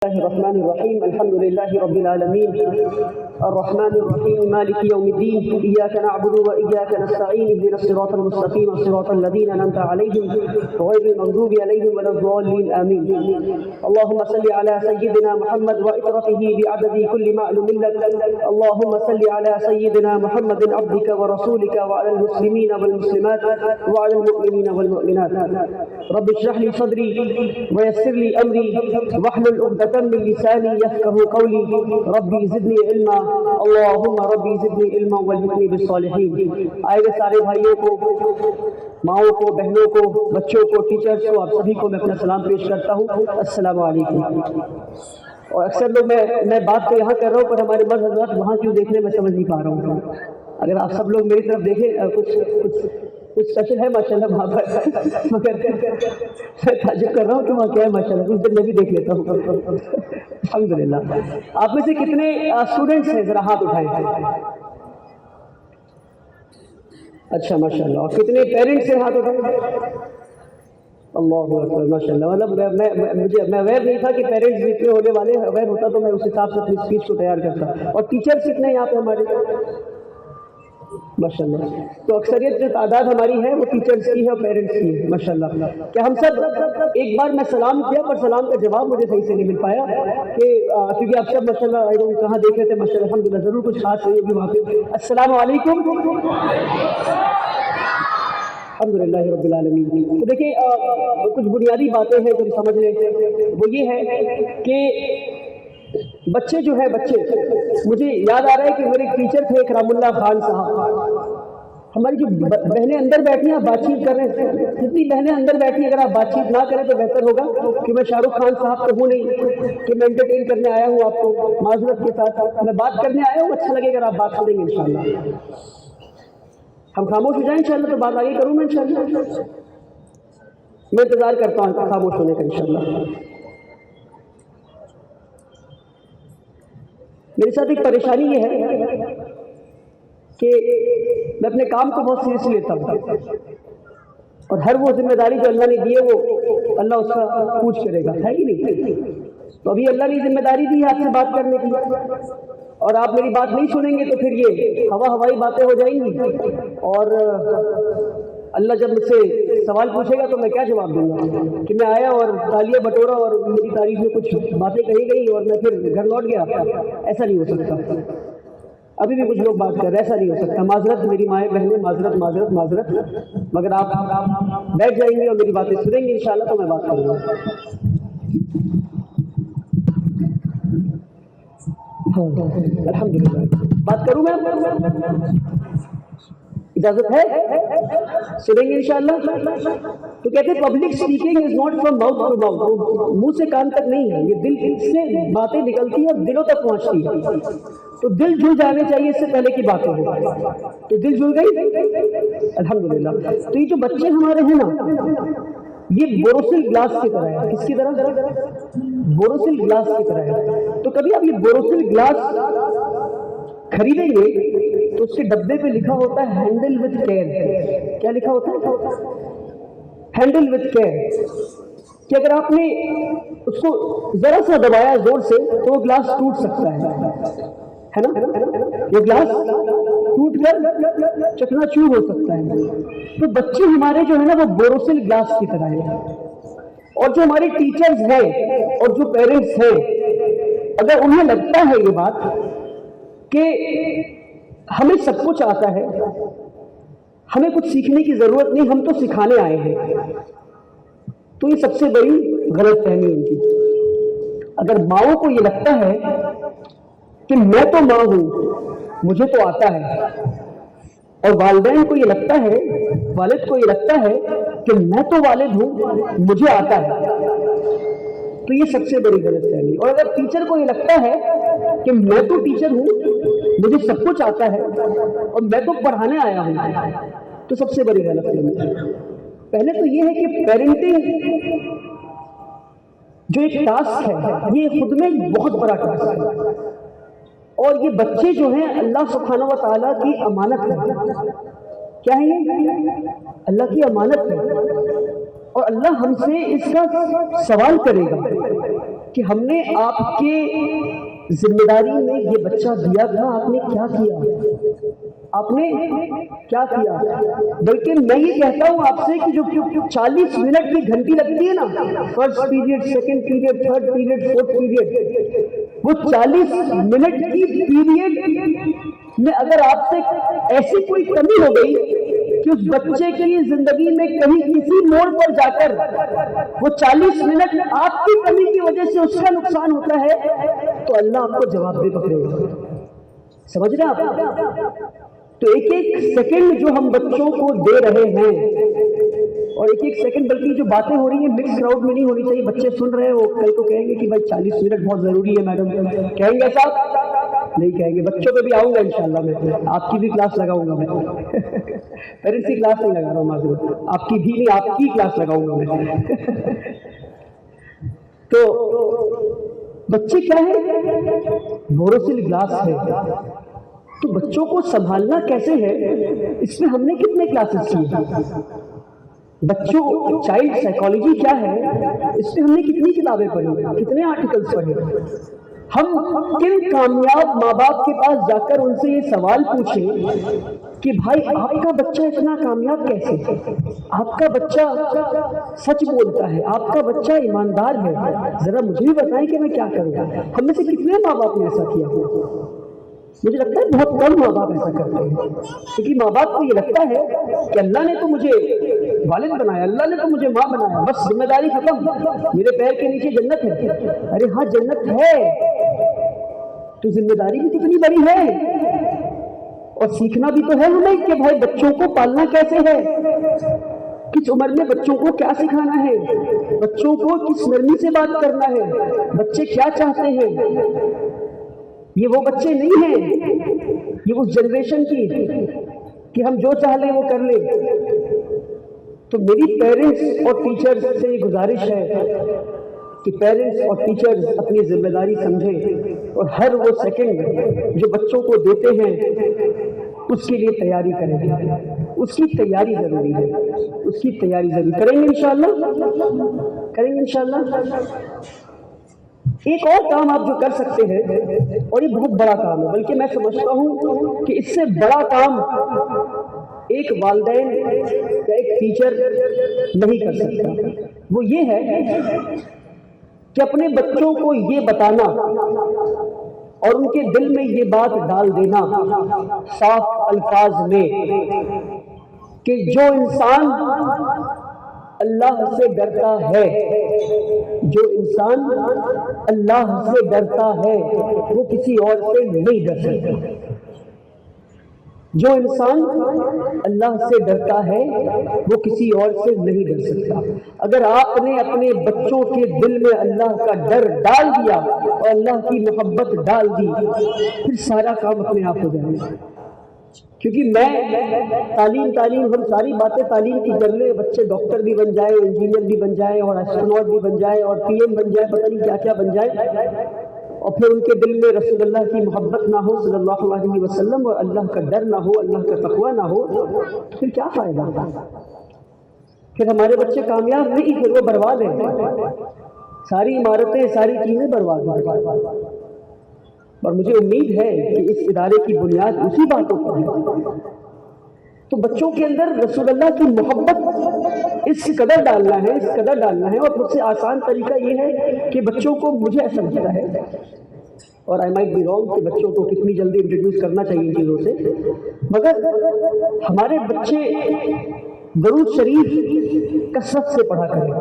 الله الرحمن الرحيم الحمد لله رب العالمين الرحمن الرحيم مالك يوم الدين إياك نعبد وإياك نستعين اهدنا الصراط المستقيم صراط الذين أنعمت عليهم غير المغضوب عليهم ولا الضالين آمين. اللهم صل على سيدنا محمد وإطرته بعدد كل معلوم لك. اللهم صل على سيدنا محمد عبدك ورسولك وعلى المسلمين والمسلمات وعلى المؤمنين والمؤمنات. رب اشرح لي صدري ويسر لي أمري واحلل عقدة من لسانی یفقہوا قولی ربی زدنی علما اللہم ربی زدنی علما والحقنی بالصالحین. آئے گئے سارے بھائیوں کو، ماؤں کو، بہنوں کو، بچوں کو، ٹیچرز کو، آپ سبھی کو میں اپنا سلام پیش کرتا ہوں. السلام علیکم. اور اکثر لوگ میں بات تو یہاں کر رہا ہوں پر ہمارے مرد حضرات وہاں کیوں دیکھ رہے میں سمجھ نہیں پا رہا ہوں. اگر آپ سب لوگ میری طرف دیکھیں کچھ اسپیشل ہے ماشاءاللہ وہاں پر، مگر میں تعجب کر رہا ہوں کہ وہاں کیا ہے ماشاءاللہ. کچھ دن میں بھی دیکھ لیتا ہوں الحمدللہ. آپ میں سے کتنے اسٹوڈنٹس ہیں ذرا ہاتھ اٹھائیں. اچھا ماشاءاللہ. اور کتنے پیرنٹس ہیں ہاتھ اٹھائیں. اللہ اکبر ماشاءاللہ. مطلب میں اویئر نہیں تھا کہ پیرنٹس بھی اتنے ہونے والے ہیں. اویئر ہوتا تو میں اس حساب سے اپنی اسپیچ کو تیار کرتا. اور ٹیچرس کتنے ہیں یہاں پہ ہمارے ماشاءاللہ. تو اکثریت جو تعداد ہماری ہے وہ ٹیچرز کی ہے اور پیرنٹس کی ہے ماشاءاللہ. کہ ہم سب ایک بار میں سلام کیا پر سلام کا جواب مجھے صحیح سے نہیں مل پایا کہ کیونکہ آپ سب ماشاءاللہ کہاں دیکھ رہے تھے ماشاءاللہ. الحمدللہ ضرور کچھ خاص ہے بھی وہاں پہ. السلام علیکم. الحمدللہ رب العالمین. تو دیکھیں کچھ بنیادی باتیں ہیں جو ہم سمجھ لیں. وہ یہ ہے کہ بچے جو ہے مجھے یاد آ رہا ہے کہ میرے ٹیچر تھے کرام اللہ خان صاحب. ہماری جو بہنیں اندر بیٹھی ہیں بات چیت کر رہے ہیں. جتنی بہنیں اندر بیٹھی اگر آپ بات چیت نہ کریں تو بہتر ہوگا کہ میں شاہ رخ خان صاحب تو ہوں نہیں کہ میں انٹرٹین کرنے آیا ہوں آپ کو. معذرت کے ساتھ میں بات کرنے آیا ہوں. اچھا لگے اگر آپ بات کریں گے انشاءاللہ. ہم خاموش ہو جائیں انشاءاللہ تو بات آگے کروں میں انشاءاللہ. میں انتظار کرتا ہوں خاموش ہونے کا انشاءاللہ. میرے ساتھ ایک پریشانی یہ ہے کہ میں اپنے کام کو بہت سیریسلی لیتا ہوں اور ہر وہ ذمہ داری جو اللہ نے دی ہے وہ اللہ اس کا پوچھ کرے گا ہے کہ نہیں. تو ابھی اللہ نے ذمہ داری دی ہے آپ سے بات کرنے کی اور آپ میری بات نہیں سنیں گے تو پھر یہ ہوائی باتیں ہو جائیں گی. اور اللہ جب مجھ سے سوال پوچھے گا تو میں کیا جواب دوں گا کہ میں آیا اور تالیاں بٹورا اور میری تعریف میں کچھ باتیں کہی گئی اور میں پھر گھر لوٹ گیا. ایسا نہیں ہو سکتا. ابھی بھی کچھ لوگ بات کر رہے ہیں. ایسا نہیں ہو سکتا. معذرت میری مائیں بہنیں معذرت معذرت معذرت. مگر آپ بیٹھ جائیں گے اور میری باتیں سنیں گے انشاءاللہ تو میں بات کروں گا. الحمدللہ بات کروں میں. اجازت ہے سنیں گے انشاءاللہ. تو کہتے ہیں public speaking is not from mouth to mouth. منہ سے کان تک نہیں ہے یہ دل سے باتیں نکلتی ہیں اور دلوں تک پہنچتی ہے. تو دل جل جانے چاہیے اس سے پہلے کی باتیں ہو. تو دل جل گئی الحمدللہ. تو یہ جو بچے ہمارے ہیں نا یہ بوروسل گلاس کی طرح ہے. کس کی طرح؟ بوروسل گلاس کی طرح ہے. تو کبھی آپ یہ بوروسل گلاس خریدیں گے تو اس کے ڈبے پہ لکھا ہوتا ہے ہینڈل وتھ کیئر. کیا لکھا ہوتا ہے؟ Handle with care. کہ اگر آپ نے اس کو ذرا سا دبایا زور سے تو وہ گلاس ٹوٹ سکتا ہے نا. وہ گلاس ٹوٹ کر چکنا چور ہو سکتا ہے. تو بچے ہمارے جو ہے نا وہ بوروسل گلاس کی طرح ہے. اور جو ہمارے ٹیچرز ہیں اور جو پیرنٹس ہیں اگر انہیں لگتا ہے یہ بات کہ ہمیں سب کچھ آتا ہے ہمیں کچھ سیکھنے کی ضرورت نہیں ہم تو سکھانے آئے ہیں تو یہ سب سے بڑی غلط فہمی ان کی. اگر ماؤں کو یہ لگتا ہے کہ میں تو ماں ہوں مجھے تو آتا ہے اور والدین کو یہ لگتا ہے والد کو یہ لگتا ہے کہ میں تو والد ہوں مجھے آتا ہے تو یہ سب سے بڑی غلط فہمی. اور اگر ٹیچر کو یہ لگتا ہے کہ میں تو ٹیچر ہوں مجھے سب کچھ آتا ہے اور میں تو پڑھانے آیا ہوں تو سب سے بڑی غلط فہمی. پہلے تو یہ ہے کہ پیرنٹنگ جو ایک ٹاسک ہے یہ خود میں بہت بڑا ٹاسک ہے اور یہ بچے جو ہیں اللہ سبحانہ و تعالیٰ کی امانت ہے. کیا ہے یہ؟ اللہ کی امانت ہے اور اللہ ہم سے اس کا سوال کرے گا کہ ہم نے آپ کے ذمہ داری میں یہ بچہ دیا تھا، آپ نے کیا کیا، آپ نے کیا کیا. بلکہ میں یہ کہتا ہوں آپ سے کہ جو 40 منٹ کی گھنٹی لگتی ہے نا، first period, second period, third period, fourth period, وہ 40 منٹ کی پیریڈ میں اگر آپ سے ایسی کوئی کمی ہو گئی کہ اس بچے کی زندگی میں کہیں کسی موڑ پر جا کر وہ 40 منٹ آپ کی کمی کی وجہ سے اس کا نقصان ہوتا ہے، تو اللہ آپ کو جواب دے پکڑے گا. سمجھ رہے آپ؟ تو ایک ایک سیکنڈ جو ہم بچوں کو دے رہے ہیں، اور ایک ایک سیکنڈ، بلکہ جو باتیں ہو رہی ہیں مکس کراؤڈ میں نہیں ہونی چاہیے. بچے سن رہے ہیں، وہ کل کو کہیں گے کہ بھائی 40 منٹ بہت ضروری ہے میڈم، کہیں گے صاحب؟ نہیں کہیں گے. بچوں پہ بھی آؤں گا انشاءاللہ، میں آپ کی بھی کلاس لگاؤں گا. میں پیرنٹس کی کلاس نہیں لگا رہا ہوں، معذرت، آپ کی بھی نہیں، آپ کی کلاس لگاؤں گا میں. تو بچے کیا ہے؟ بوروسل گلاس ہے. تو بچوں کو سنبھالنا کیسے ہے، اس میں ہم نے کتنے کلاسز کیے؟ بچوں چائلڈ سائیکالوجی کیا ہے، اس میں ہم نے کتنی کتابیں پڑھی، کتنے آرٹیکلز پڑھے. ہم کن کامیاب ماں باپ کے پاس جا کر ان سے یہ سوال پوچھیں کہ بھائی آپ کا بچہ اتنا کامیاب کیسے ہے، آپ کا بچہ سچ بولتا ہے، آپ کا بچہ ایماندار ہے، ذرا مجھے بھی بتائیں کہ میں کیا کروں. ہم میں سے کتنے ماں باپ نے ایسا کیا؟ مجھے لگتا ہے بہت کم ماں باپ ایسا کرتے ہیں، کیونکہ ماں باپ کو یہ لگتا ہے کہ اللہ نے تو مجھے والد بنایا، اللہ نے تو مجھے ماں بنایا، بس ذمہ داری ختم، میرے پیر کے نیچے جنت ہے. ارے ہاں جنت ہے، تو ذمہ داری بھی کتنی بڑی ہے، اور سیکھنا بھی تو ہے ہمیں کہ بھائی بچوں کو پالنا کیسے ہے، کس عمر میں بچوں کو کیا سکھانا ہے، بچوں کو کس نرمی سے بات کرنا ہے، بچے کیا چاہتے ہیں. یہ وہ بچے نہیں ہیں، یہ اس جنریشن کی کہ ہم جو چاہ لیں وہ کر لیں. تو میری پیرنٹس اور ٹیچرز سے یہ گزارش ہے کہ پیرنٹس اور ٹیچرز اپنی ذمہ داری سمجھیں، اور ہر وہ سیکنڈ جو بچوں کو دیتے ہیں اس کے لیے تیاری کریں. اس کی تیاری ضروری ہے، اس کی تیاری ضروری کریں گے انشاءاللہ، کریں گے انشاءاللہ. ایک اور کام آپ جو کر سکتے ہیں، اور یہ بہت بڑا کام ہے، بلکہ میں سمجھتا ہوں کہ اس سے بڑا کام ایک والدین یا ایک ٹیچر نہیں کر سکتا. وہ یہ ہے کہ اپنے بچوں کو یہ بتانا اور ان کے دل میں یہ بات ڈال دینا صاف الفاظ میں کہ جو انسان اللہ سے ڈرتا ہے، جو انسان اللہ سے ڈرتا ہے وہ کسی اور سے نہیں ڈر سکتا. جو انسان اللہ سے ڈرتا ہے وہ کسی اور سے نہیں ڈر سکتا. اگر آپ نے اپنے بچوں کے دل میں اللہ کا ڈر ڈال دیا اور اللہ کی محبت ڈال دی، پھر سارا کام اپنے آپ ہو جائے گا. کیونکہ میں تعلیم ہم ساری باتیں تعلیم کی کر لیں، بچے ڈاکٹر بھی بن جائے، انجینئر بھی بن جائے، اور ایسٹروناٹ بھی بن جائے، اور پی ایم بن جائے، پتہ نہیں کیا کیا بن جائے، اور پھر ان کے دل میں رسول اللہ کی محبت نہ ہو صلی اللہ علیہ وسلم، اور اللہ کا ڈر نہ ہو، اللہ کا تقویٰ نہ ہو، پھر کیا فائدہ؟ پھر ہمارے بچے کامیاب نہیں، پھر وہ برباد ہیں، ساری عمارتیں، ساری چیزیں برباد ہیں. اور مجھے امید ہے کہ اس ادارے کی بنیاد اسی باتوں پر ہے. تو بچوں کے اندر رسول اللہ کی محبت اس قدر ڈالنا ہے، اس قدر ڈالنا ہے. اور سب سے آسان طریقہ یہ ہے کہ بچوں کو، مجھے ایسا لگتا ہے، اور آئی مائٹ بی رانگ، کہ بچوں کو کتنی جلدی انٹروڈیوس کرنا چاہیے ان چیزوں سے، مگر ہمارے بچے درود شریف کثرت سے پڑھا کریں.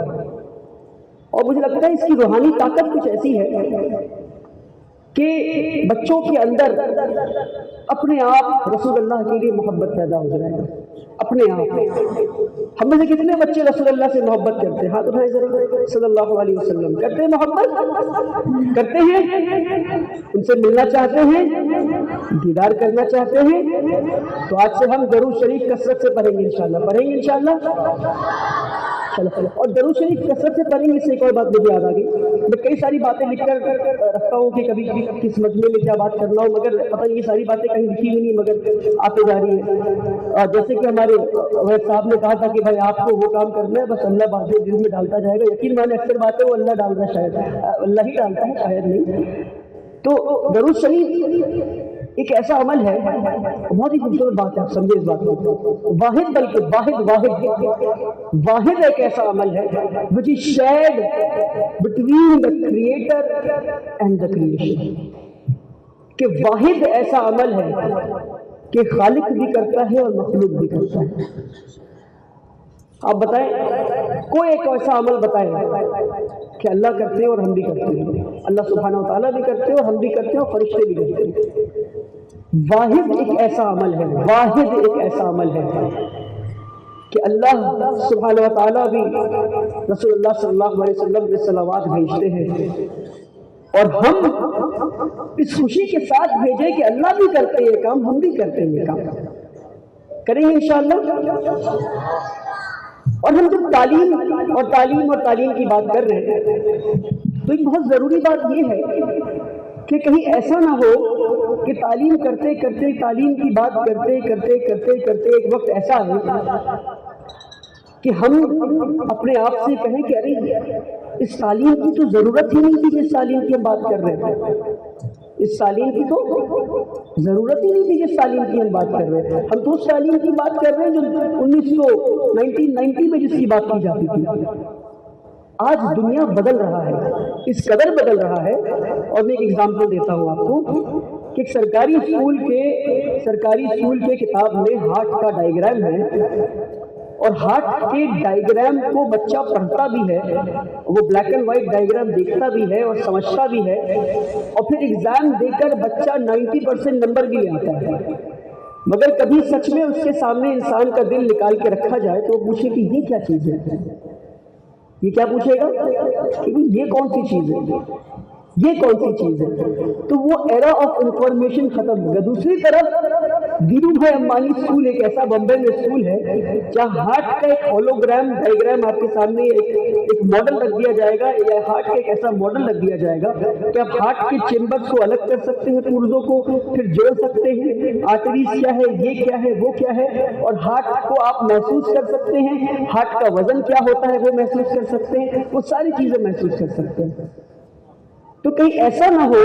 اور مجھے لگتا ہے اس کی روحانی طاقت کچھ ایسی ہے کہ بچوں کے اندر اپنے آپ رسول اللہ کے لیے محبت پیدا ہو جائے گا اپنے آپ. ہم میں سے کتنے بچے رسول اللہ سے محبت کرتے ہیں؟ ہاتھ اٹھائیں ذرا. صلی اللہ علیہ وسلم کرتے ہیں، محبت کرتے ہیں، ان سے ملنا چاہتے ہیں، دیدار کرنا چاہتے ہیں. تو آج سے ہم درود شریف کثرت سے پڑھیں گے انشاءاللہ، پڑھیں گے انشاءاللہ. اور درود شریف کثرت سے پڑھیں گے. اس سے ایک اور بات مجھے یاد آ گئی. میں کئی ساری باتیں لکھ کر رکھتا ہوں کہ کبھی کس مجمع میں کیا بات کرنا ہو, مگر پتہ نہیں یہ ساری باتیں کہیں لکھی ہوئی نہیں مگر آتے جا رہی ہیں. جیسے کہ ہمارے صاحب نے کہا تھا کہ بھائی آپ کو وہ کام کرنا ہے, بس اللہ باتیں دل میں ڈالتا جائے گا. یقین مانے اکثر باتیں وہ اللہ ڈال رہا ہے, شاید اللہ ہی ڈالتا ہے, شاید نہیں. تو درود شریف ایک ایسا عمل ہے, بہت ہی خوبصورت بات ہے, آپ سمجھے اس بات کو. واحد, بلکہ واحد ایک ایسا عمل ہے which is shared between the creator and the creation. کہ واحد ایسا عمل ہے کہ خالق بھی کرتا ہے اور مخلوق بھی کرتا ہے. آپ بتائیں کوئی ایک ایسا عمل بتائیں کہ اللہ کرتے ہیں اور ہم بھی کرتے ہیں, اللہ سبحانہ و تعالیٰ بھی کرتے ہیں اور ہم بھی کرتے ہیں اور فرشتے بھی کرتے ہیں. واحد ایک ایسا عمل ہے, واحد ایک ایسا عمل ہے کہ اللہ سبحانہ و تعالیٰ بھی رسول اللہ صلی اللہ علیہ وسلم کے صلوات بھیجتے ہیں, اور ہم اس خوشی کے ساتھ بھیجیں کہ اللہ بھی کرتے ہیں یہ کام, ہم بھی کرتے ہیں یہ کام. کریں گے انشاءاللہ. اور ہم جب تعلیم کی بات کر رہے ہیں تو ایک بہت ضروری بات یہ ہے کہ کہیں ایسا نہ ہو کہ تعلیم کرتے کرتے, تعلیم کی بات کرتے کرتے ایک وقت ایسا ہے کہ ہم اپنے آپ سے کہیں کہ ارے اس تعلیم کی تو ضرورت ہی نہیں تھی جس تعلیم کی ہم بات کر رہے تھے. اس تعلیم کی تو ضرورت ہی نہیں تھی جس تعلیم کی ہم بات کر رہے ہیں. ہم تو اس تعلیم کی بات کر رہے ہیں جو 1990 میں جس کی بات کی جاتی تھی. آج دنیا بدل رہا ہے, اس قدر بدل رہا ہے. اور میں ایک ایگزامپل دیتا ہوں آپ کو کہ ایک سرکاری اسکول کے کتاب میں ہارٹ کا ڈائیگرام ہے, اور ہارٹ کے ڈائیگرام کو بچہ پڑھتا بھی ہے, وہ بلیک اینڈ وائٹ ڈائیگرام دیکھتا بھی ہے اور سمجھتا بھی ہے, اور پھر ایگزام دے کر بچہ 90% نمبر بھی لے آتا ہے. مگر کبھی سچ میں اس کے سامنے انسان کا دل نکال کے رکھا جائے تو وہ پوچھے کہ یہ کیا چیز ہے, یہ کیا پوچھے گا کہ یہ کون سی چیز ہے, یہ کون سی چیز ہے. تو وہ ایرا آف انفارمیشن ختم ہو گیا. دوسری طرف دھیرو بھائی امبانی اسکول ایک ایسا بمبے میں اسکول ہے جہاں ہارٹ کا ایک ہولوگرام ڈائیگرام آپ کے سامنے ایک ماڈل رکھ دیا جائے گا, یا ہارٹ کا ایک ایسا ماڈل رکھ دیا جائے گا کہ آپ ہارٹ کے چیمبرز کو الگ کر سکتے ہیں, پرزوں کو پھر جوڑ سکتے ہیں, آرٹریز کیا ہے, یہ کیا ہے, وہ کیا ہے, اور ہارٹ کو آپ محسوس کر سکتے ہیں, ہارٹ کا وزن کیا ہوتا ہے وہ محسوس کر سکتے ہیں, وہ ساری چیزیں محسوس کر سکتے ہیں. تو کہیں ایسا نہ ہو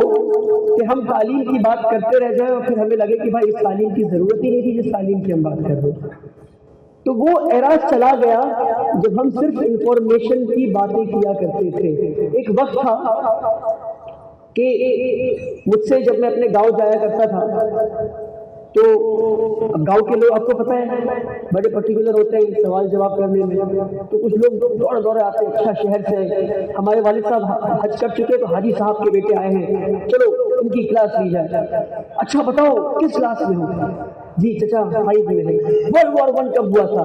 کہ ہم تعلیم کی بات کرتے رہ جائیں اور پھر ہمیں لگے کہ بھائی اس تعلیم کی ضرورت ہی نہیں تھی جس تعلیم کی ہم بات کر رہے ہیں. تو وہ ایرا چلا گیا جب ہم صرف انفارمیشن کی باتیں کیا کرتے تھے. ایک وقت تھا کہ مجھ سے جب میں اپنے گاؤں جایا کرتا تھا تو گاؤں کے لوگ آپ کو پتہ ہے بڑے پرٹیکولر ہوتے ہیں سوال جواب کرنے میں. تو کچھ لوگ دوڑ آتے ہیں اچھا شہر سے, ہمارے والد صاحب حج کر چکے تو حاجی صاحب کے بیٹے آئے ہیں, چلو ان کی کلاس لی جائے. اچھا بتاؤ کس کلاس میں ہو؟ جی چچا 5 میں ہے. ورلڈ وار 1 کب ہوا تھا؟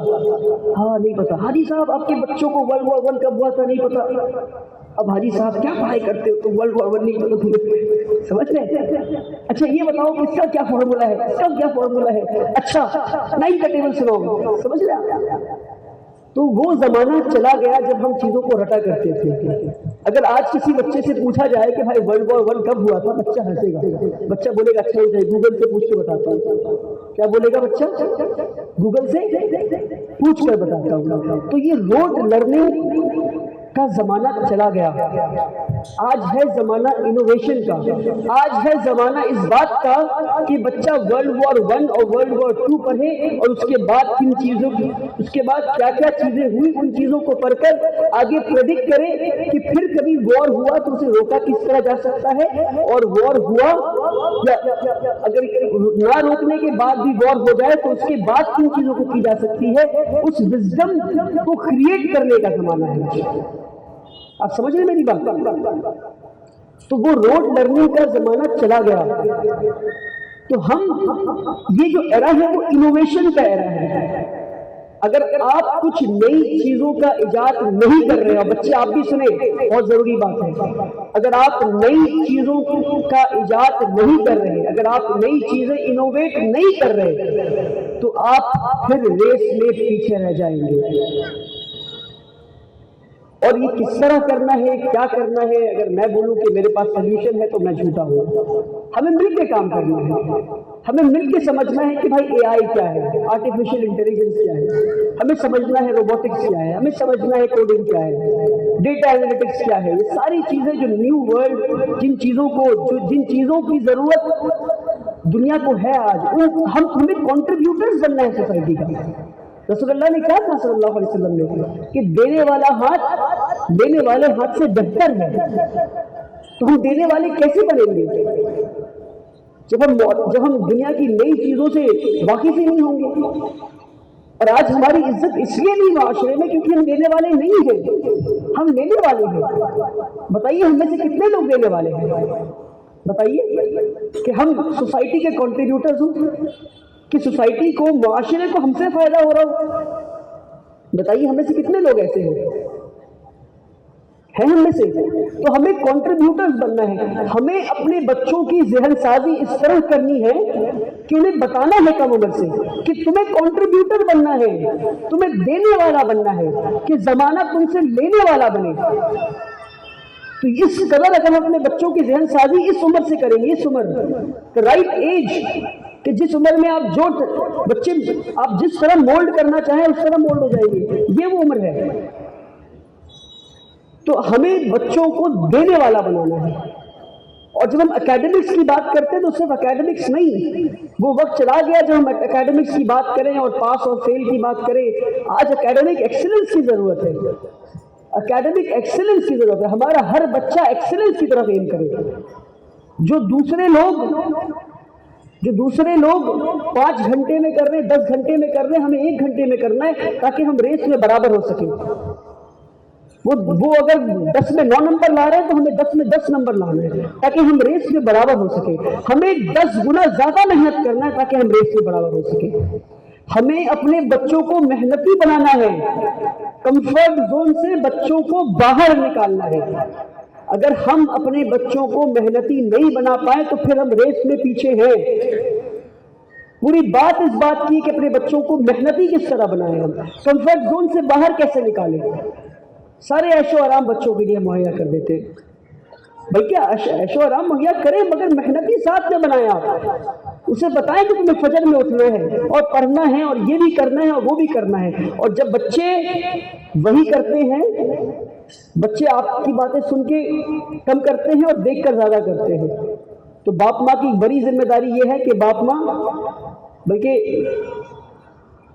ہاں نہیں پتا. حاجی صاحب آپ کے بچوں کو ورلڈ وار 1 کب ہوا تھا؟ نہیں پتا. اب حاجی صاحب کیا پڑھائی کرتے ہو تو ورلڈ وار 1 نہیں پتا تمہیں, سمجھ رہے؟ اچھا یہ بتاؤ اس کا کیا فارمولا ہے, اس کا کیا فارمولا ہے, اچھا 9 کا ٹیبل سناؤ, سمجھ رہے؟ تو وہ زمانہ چلا گیا جب ہم چیزوں کو رٹا کرتے تھے. اگر آج کسی بچے سے پوچھا جائے کہ بھائی ورلڈ وار 1 کب ہوا تھا, بچہ ہنسے گا. بچہ بولے گا اچھا گوگل سے پوچھ کے بتاتا ہوں. کیا بولے گا بچہ؟ گوگل سے پوچھ کر بتاتا ہوں. تو یہ روڈ لرننگ کا زمانہ چلا گیا. آج ہے زمانہ انوویشن کا, آج ہے زمانہ اس بات کا کہ بچہ ورلڈ وار 1 اور ورلڈ وار 2 پڑھے اور اس کے بعد کن چیزوں کی, اس کے بعد کیا کیا چیزیں ہوئی, ان چیزوں کو پڑھ کر آگے پریڈکٹ کرے کہ پھر کبھی وار ہوا تو اسے روکا کس طرح جا سکتا ہے, اور وار ہوا یا اگر نہ روکنے کے بعد بھی وار ہو جائے تو اس کے بعد کن چیزوں کو کی جا سکتی ہے. اس وزڈم کو کریٹ کرنے کا زمانہ ہے. آپ سمجھ رہے میری بات؟ تو وہ روڈ لرننگ کا زمانہ چلا گیا. تو ہم یہ جو ایرا ہے وہ انوویشن کا ایرا ہے. اگر آپ کچھ نئی چیزوں کا ایجاد نہیں کر رہے, اور بچے آپ بھی سنیں, بہت ضروری بات ہے, اگر آپ نئی چیزوں کا ایجاد نہیں کر رہے, اگر آپ نئی چیزیں انوویٹ نہیں کر رہے تو آپ پھر ریس میں پیچھے رہ جائیں گے. اور یہ کس طرح کرنا ہے، کیا کرنا ہے، اگر میں بولوں کہ میرے پاس سولوشن ہے تو میں جھوٹا ہوں۔ ہمیں مل کے کام کرنا ہے، ہمیں مل کے سمجھنا ہے کہ بھائی اے آئی کیا ہے، آرٹیفیشیل انٹیلیجنس کیا ہے، ہمیں سمجھنا ہے روبوٹکس کیا ہے، ہمیں سمجھنا ہے کوڈنگ کیا ہے، ڈیٹا انالیٹکس کیا ہے۔ یہ ساری چیزیں جو نیو ورلڈ، جن چیزوں کی ضرورت دنیا کو ہے آج، ہمیں کنٹریبیوٹرز بننا ہے سوسائٹی کا۔ رسول اللہ نے کیا کہا صلی اللہ علیہ وسلم نے کہ دینے والے ہاتھ سے بہتر ہے۔ تو ہم دینے والے کیسے بنیں گے جب ہم دنیا کی نئی چیزوں سے واقف ہی نہیں ہوں گے؟ اور آج ہماری عزت اس لیے نہیں معاشرے میں کیونکہ ہم دینے والے نہیں ہیں، ہم لینے والے ہیں۔ بتائیے ہم میں سے کتنے لوگ دینے والے ہیں؟ بتائیے کہ ہم سوسائٹی کے کنٹریبیوٹرز ہوں، کہ سوسائٹی کو، معاشرے کو ہم سے فائدہ ہو رہا ہو؟ بتائیے ہم میں سے کتنے لوگ ایسے ہیں ہم میں سے؟ تو ہمیں کنٹریبیوٹرز بننا ہے، ہمیں اپنے بچوں کی ذہن سازی اس طرح کرنی ہے کہ انہیں بتانا ہے کم عمر سے کہ تمہیں کنٹریبیوٹر بننا ہے، تمہیں دینے والا بننا ہے، کہ زمانہ تم سے لینے والا بنے۔ تو اس قدر اگر ہم اپنے بچوں کی ذہن سازی اس عمر سے کریں گے، اس عمر رائٹ ایج، کہ جس عمر میں بچے آپ جس طرح مولڈ کرنا چاہیں اس طرح مولڈ ہو جائیں گے، یہ وہ عمر ہے۔ تو ہمیں بچوں کو دینے والا بنانا ہے۔ اور جب ہم اکیڈمکس کی بات کرتے ہیں تو صرف اکیڈمکس نہیں، وہ وقت چلا گیا جب ہم اکیڈمکس کی بات کریں اور پاس اور فیل کی بات کریں۔ آج اکیڈمک ایکسلنس کی ضرورت ہے، اکیڈمک ایکسلنس کی ضرورت ہے۔ ہمارا ہر بچہ ایکسلنس کی طرف ایم کرے۔ جو دوسرے لوگ 5 گھنٹے میں کر رہے ہیں، 10 گھنٹے میں کر رہے ہیں، ہمیں 1 گھنٹے میں کرنا ہے تاکہ ہم ریس میں برابر ہو سکیں۔ وہ اگر 10 میں 9 نمبر لا رہے ہیں تو ہمیں 10 میں 10 نمبر لانا ہے تاکہ ہم ریس میں برابر ہو سکیں۔ ہمیں 10 گنا زیادہ محنت کرنا ہے تاکہ ہم ریس میں برابر ہو سکیں۔ ہمیں اپنے بچوں کو محنتی بنانا ہے، کمفرٹ زون سے بچوں کو باہر نکالنا ہے۔ اگر ہم اپنے بچوں کو محنتی نہیں بنا پائے تو پھر ہم ریس میں پیچھے ہیں۔ پوری بات اس بات کی کہ اپنے بچوں کو محنتی کس طرح بنائیں، ہم کمفرٹ زون سے باہر کیسے نکالیں۔ سارے عیش و آرام بچوں کے لیے مہیا کر دیتے، بلکہ عیش و آرام مہیا کریں مگر محنتی ساتھ میں بنائیں۔ آپ اسے بتائیں کہ تمہیں فجر میں اٹھنا ہے اور پڑھنا ہے اور یہ بھی کرنا ہے اور وہ بھی کرنا ہے۔ اور جب بچے وہی کرتے ہیں، بچے آپ کی باتیں سن کے کم کرتے ہیں اور دیکھ کر زیادہ کرتے ہیں، تو باپ ماں کی بڑی ذمہ داری یہ ہے کہ باپ ماں، بلکہ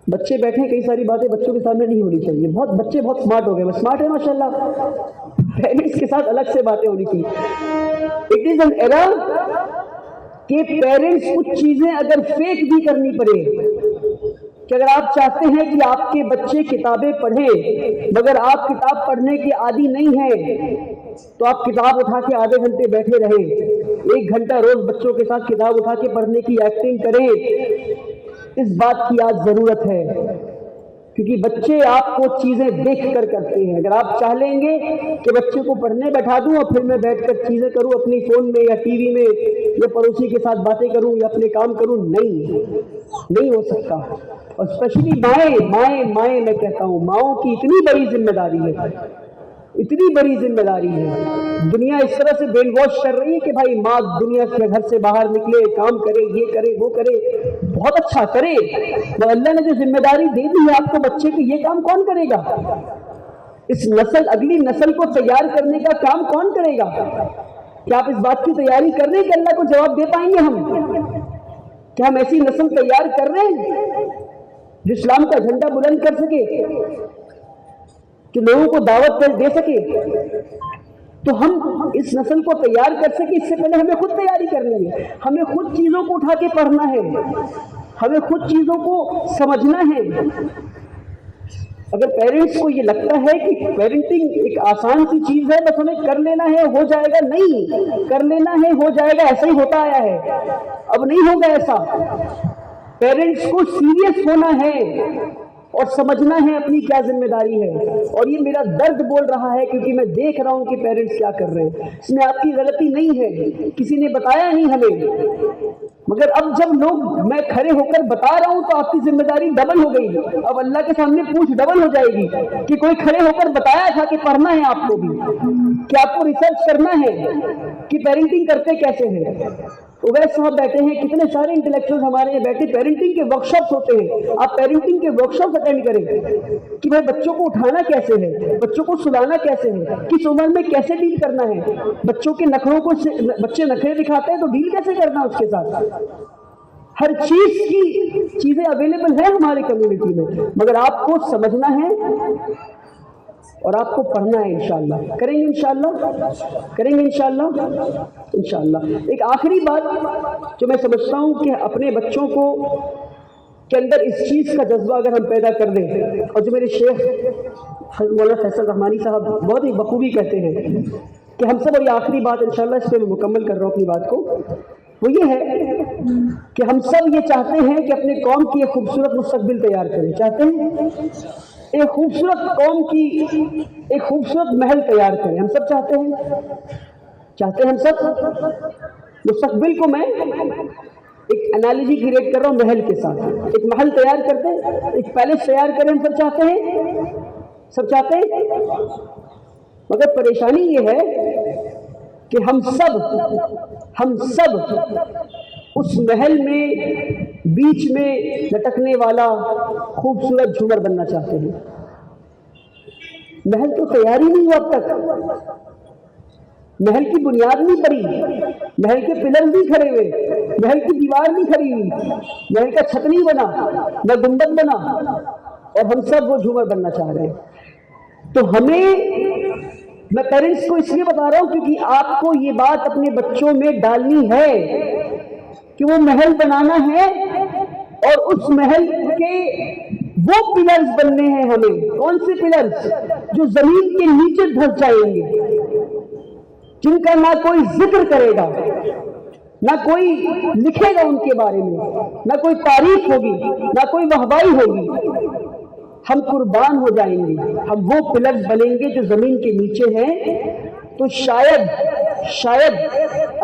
بچے بیٹھے، کئی ساری باتیں بچوں کے سامنے نہیں ہونی چاہیے۔ بچے بہت سمارٹ ہو گئے، سمارٹ ہے ماشاءاللہ، پیرنٹس کے ساتھ الگ سے باتیں ہونی چاہیے۔ اٹ از این ایرر کہ پیرنٹس کچھ چیزیں اگر فیک بھی کرنی پڑے، کہ اگر آپ چاہتے ہیں کہ آپ کے بچے کتابیں پڑھیں مگر آپ کتاب پڑھنے کے عادی نہیں ہیں تو آپ کتاب اٹھا کے آدھے گھنٹے بیٹھے رہیں، 1 گھنٹہ روز بچوں کے ساتھ کتاب اٹھا کے پڑھنے کی ایکٹنگ کریں۔ اس بات کی آج ضرورت ہے کیونکہ بچے آپ کو چیزیں دیکھ کر کرتے ہیں۔ اگر آپ چاہ لیں گے کہ بچے کو پڑھنے بیٹھا دوں اور پھر میں بیٹھ کر چیزیں کروں اپنی فون میں یا ٹی وی میں یا پڑوسی کے ساتھ باتیں کروں یا اپنے کام کروں، نہیں ہو سکتا۔ اور اسپیشلی مائیں میں کہتا ہوں، ماؤں کی اتنی بڑی ذمہ داری ہے، اتنی بڑی ذمہ داری ہے۔ دنیا اس طرح سے برین واش کر رہی ہے کہ بھائی ماں دنیا کے گھر سے باہر نکلے، کام کرے، یہ کرے، وہ کرے، بہت اچھا کرے، تو اللہ نے جو ذمہ داری دے دی ہے آپ کو بچے کی، یہ کام کون کرے گا؟ اس اگلی نسل کو تیار کرنے کا کام کون کرے گا؟ کیا آپ اس بات کی تیاری کر رہے ہیں کہ اللہ کو جواب دے پائیں گے ہم؟ کیا ہم ایسی نسل تیار کر رہے ہیں جو اسلام کا جھنڈا بلند کر سکے، کہ لوگوں کو دعوت دے سکے؟ تو ہم اس نسل کو تیار کر سکے اس سے پہلے ہمیں خود تیاری کرنی ہے، ہمیں خود چیزوں کو اٹھا کے پڑھنا ہے، ہمیں خود چیزوں کو سمجھنا ہے۔ اگر پیرنٹس کو یہ لگتا ہے کہ پیرنٹنگ ایک آسان سی چیز ہے، بس ہمیں کر لینا ہے ہو جائے گا، نہیں، کر لینا ہے ہو جائے گا ایسا ہی ہوتا آیا ہے، اب نہیں ہوگا ایسا۔ پیرنٹس کو سیریس ہونا ہے اور سمجھنا ہے اپنی کیا ذمہ داری ہے۔ اور یہ میرا درد بول رہا ہے کیونکہ میں دیکھ رہا ہوں کہ پیرنٹس کیا کر رہے ہیں۔ اس میں آپ کی غلطی نہیں ہے، کسی نے بتایا نہیں ہمیں، مگر اب جب میں کھڑے ہو کر بتا رہا ہوں تو آپ کی ذمہ داری ڈبل ہو گئی، اب اللہ کے سامنے پوچھ ڈبل ہو جائے گی کہ کوئی کھڑے ہو کر بتایا تھا کہ پڑھنا ہے آپ کو بھی، کہ آپ کو ریسرچ کرنا ہے کہ پیرنٹنگ کرتے کیسے ہیں۔ اویس صاحب بیٹھے ہیں، کتنے سارے انٹلیکچوئل ہمارے یہاں بیٹھے، پیرنٹنگ کے ورک شاپس ہوتے ہیں، آپ پیرنٹنگ کے ورک شاپس اٹینڈ کریں کہ بھائی بچوں کو اٹھانا کیسے ہے، بچوں کو سلانا کیسے ہے، کس عمر میں کیسے ڈیل کرنا ہے، بچوں کے نخروں کو بچے نخرے دکھاتے ہیں تو ڈیل کیسے کرنا ہے اس کے ساتھ۔ ہر چیز کی چیزیں اویلیبل ہیں ہماری کمیونٹی میں، مگر آپ کو سمجھنا ہے اور آپ کو پڑھنا ہے۔ انشاءاللہ کریں گے، انشاءاللہ۔ ایک آخری بات جو میں سمجھتا ہوں کہ اپنے بچوں کے اندر اس چیز کا جذبہ اگر ہم پیدا کر دیں، اور جو میرے شیخ مولانا فیصل رحمانی صاحب بہت ہی بخوبی کہتے ہیں کہ ہم سب، اور یہ آخری بات انشاءاللہ اس پہ میں مکمل کر رہا ہوں اپنی بات کو، وہ یہ ہے کہ ہم سب یہ چاہتے ہیں کہ اپنے قوم کی ایک خوبصورت مستقبل تیار کریں، چاہتے ہیں ایک خوبصورت قوم کی ایک خوبصورت محل تیار کریں، ہم سب چاہتے ہیں ہم سب مستقبل کو، میں ایک انالوجی کریٹ کر رہا ہوں محل کے ساتھ، ایک محل تیار کرتے ہیں، ایک پیلس تیار کریں، ہم سب چاہتے ہیں، مگر پریشانی یہ ہے کہ ہم سب اس محل میں بیچ میں لٹکنے والا خوبصورت جھومر بننا چاہتے ہیں۔ محل تو تیار ہی نہیں ہوا اب تک، محل کی بنیاد نہیں پڑی، محل کے پلر نہیں کھڑے ہوئے، محل کی دیوار نہیں کھڑی ہوئی، محل کا چھت نہیں بنا، نہ گنبد بنا، اور ہم سب وہ جھومر بننا چاہ رہے ہیں۔ تو میں پیرنٹس کو اس لیے بتا رہا ہوں کیونکہ آپ کو یہ بات اپنے بچوں میں ڈالنی ہے کہ وہ محل بنانا ہے، اور اس محل کے وہ پلرز بننے ہیں ہمیں۔ کون سے پلرز؟ جو زمین کے نیچے دھس جائیں گے، جن کا نہ کوئی ذکر کرے گا، نہ کوئی لکھے گا ان کے بارے میں، نہ کوئی تعریف ہوگی، نہ کوئی واہوائی ہوگی۔ ہم قربان ہو جائیں گے، ہم وہ پلرز بنیں گے جو زمین کے نیچے ہیں، تو شاید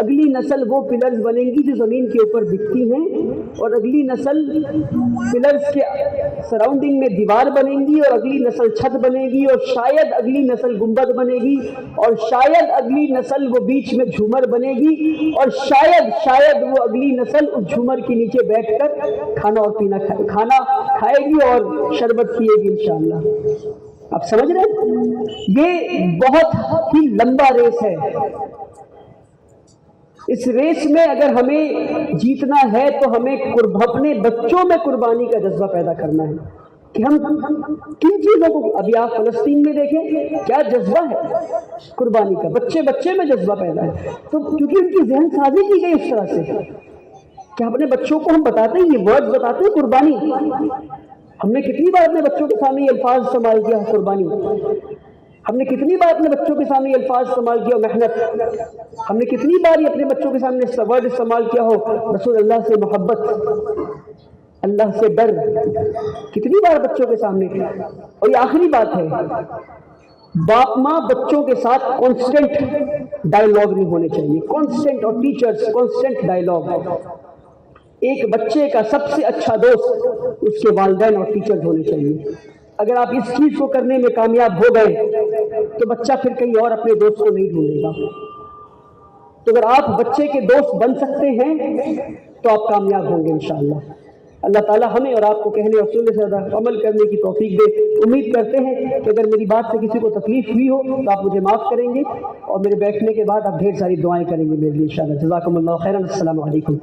اگلی نسل وہ پلرز بنیں گی جو زمین کے اوپر دکھتی ہیں، اور اگلی نسل پلرز کے سراؤنڈنگ میں دیوار بنیں گی، اور اگلی نسل چھت بنے گی، اور شاید اگلی نسل گنبد بنے گی، اور شاید اگلی نسل وہ بیچ میں جھومر بنے گی، اور شاید وہ اگلی نسل اس جھومر کے نیچے بیٹھ کر کھانا کھائے گی اور شربت پیے گی انشاءاللہ۔ آپ سمجھ رہے ہیں؟ یہ بہت ہی لمبا ریس ہے۔ اس ریس میں اگر ہمیں جیتنا ہے تو ہمیں اپنے بچوں میں قربانی کا جذبہ پیدا کرنا ہے کہ ہم کن چیزوں کو، ابھی آپ فلسطین میں دیکھیں کیا جذبہ ہے قربانی کا، بچے میں جذبہ پیدا ہے، تو کیونکہ ان کی ذہن سازی کی گئی اس طرح سے کہ اپنے بچوں کو ہم بتاتے ہیں، یہ ورڈز بتاتے ہیں قربانی۔ ہم نے کتنی بار اپنے بچوں کے سامنے یہ الفاظ استعمال کیا قربانی، ہم نے کتنی بار اپنے بچوں کے سامنے یہ الفاظ استعمال کیا محنت، ہم نے کتنی بار یہ اپنے بچوں کے سامنے ورڈ استعمال کیا ہو رسول اللہ سے محبت، اللہ سے ڈر، کتنی بار بچوں کے سامنے۔ اور یہ آخری بات ہے، باپ ماں بچوں کے ساتھ کانسٹنٹ ڈائیلاگ نہیں ہونے چاہیے، کانسٹنٹ، اور ٹیچرز کانسٹنٹ ڈائیلاگ۔ ایک بچے کا سب سے اچھا دوست اس کے والدین اور ٹیچرز ہونے چاہیے۔ اگر آپ اس چیز کو کرنے میں کامیاب ہو گئے تو بچہ پھر کہیں اور اپنے دوست کو نہیں ڈھونڈے گا۔ تو اگر آپ بچے کے دوست بن سکتے ہیں تو آپ کامیاب ہوں گے انشاءاللہ۔ اللہ تعالیٰ ہمیں اور آپ کو کہنے اور سننے سے زیادہ عمل کرنے کی توفیق دے۔ امید کرتے ہیں کہ اگر میری بات سے کسی کو تکلیف ہوئی ہو تو آپ مجھے معاف کریں گے، اور میرے بیٹھنے کے بعد آپ ڈھیر ساری دعائیں کریں گے میرے لیے انشاءاللہ۔ جزاکم اللہ خیرا، السلام علیکم۔